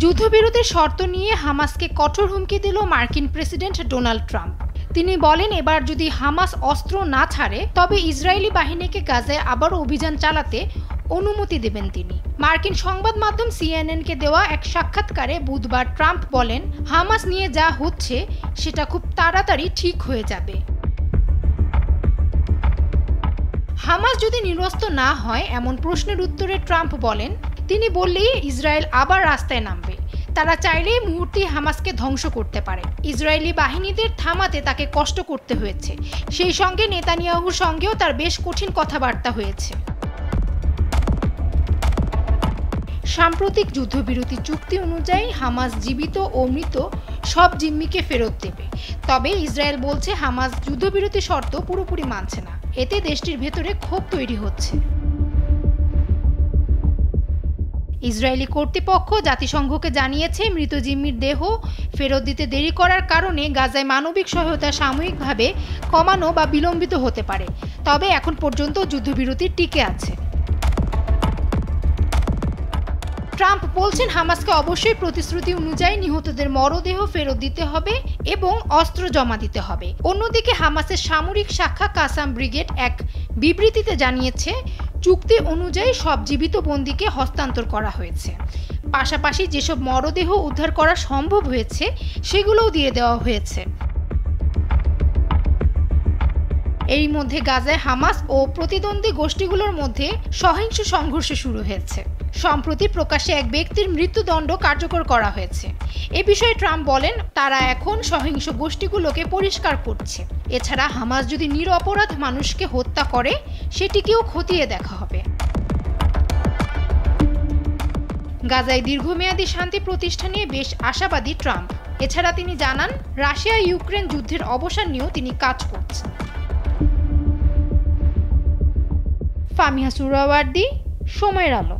যুদ্ধবিরতির শর্ত নিয়ে হামাসকে কঠোর হুমকি দিল মার্কিন প্রেসিডেন্ট ডোনাল্ড ট্রাম্প। তিনি বলেন, এবার যদি হামাস অস্ত্র না ছাড়ে তবে ইসরায়েলি বাহিনীকে গাজায় আবারও অভিযান চালাতে অনুমতি দেবেন তিনি। মার্কিন সংবাদ মাধ্যম সিএনএনকে দেওয়া এক সাক্ষাৎকারে বুধবার ট্রাম্প বলেন, হামাস নিয়ে যা হচ্ছে সেটা খুব তাড়াতাড়ি ঠিক হয়ে যাবে। হামাস যদি নিরস্ত না হয় এমন প্রশ্নের উত্তরে ট্রাম্প বলেন, তিনি বললেই ইসরায়েল আবার রাস্তায় নামবে। তারা চাইলেই মুহূর্তেই হামাসকে ধ্বংস করতে পারে। ইসরায়েলি বাহিনীদের থামাতে তাকে কষ্ট করতে হয়েছে। সেই সঙ্গে নেতানিয়াহুর সঙ্গেও তার বেশ কঠিন কথাবার্তা হয়েছে। সাম্প্রতিক যুদ্ধবিরতি চুক্তি অনুযায়ী হামাস জীবিত ও মৃত সব জিম্মিকে ফেরত দেবে। তবে ইসরায়েল বলছে হামাস যুদ্ধবিরতি শর্ত পুরোপুরি মানছে না। এতে দেশটির ভেতরে ক্ষোভ তৈরি হচ্ছে। ইসরায়েলি কর্তৃপক্ষ জাতিসংঘকে জানিয়েছে, মৃত জিম্মির দেহ ফেরত দিতে দেরি করার কারণে গাজায় মানবিক সহায়তা সাময়িকভাবে কমানো বা বিলম্বিত হতে পারে। তবে এখন পর্যন্ত যুদ্ধবিরতি টিকে আছে। ট্রাম্প বলছেন, হামাসকে অবশ্যই প্রতিশ্রুতি অনুযায়ী নিহতদের মরদেহ ফেরত দিতে হবে এবং অস্ত্র জমা দিতে হবে। অন্যদিকে হামাসের সামরিক শাখা কাসাম ব্রিগেড এক বিবৃতিতে জানিয়েছে, চুক্তি অনুযায়ী সব জীবিত বন্দীকে হস্তান্তর করা হয়েছে। পাশাপাশি যেসব মরদেহ উদ্ধার করা সম্ভব হয়েছে সেগুলোও দিয়ে দেওয়া হয়েছে। এরই মধ্যে গাজায় হামাস ও প্রতিদ্বন্দ্বী গোষ্ঠীগুলোর মধ্যে সহিংস সংঘর্ষ শুরু হয়েছে। সম্প্রতি প্রকাশ্যে এক ব্যক্তির মৃত্যুদণ্ড কার্যকর করা হয়েছে। এ বিষয়ে ট্রাম্প বলেন, তারা এখন সহিংস গোষ্ঠীগুলোকে পরিষ্কার করছে। এছাড়া হামাস যদি নিরপরাধ মানুষকে হত্যা করে সেটিকেও খতিয়ে দেখা হবে। গাজায় দীর্ঘমেয়াদী শান্তি প্রতিষ্ঠা নিয়ে বেশ আশাবাদী ট্রাম্প। এছাড়া তিনি জানান, রাশিয়া ইউক্রেন যুদ্ধের অবসান নিয়েও তিনি কাজ করছেন। ফামিহা সুহরাওয়ার্দী, সময়ের আলো।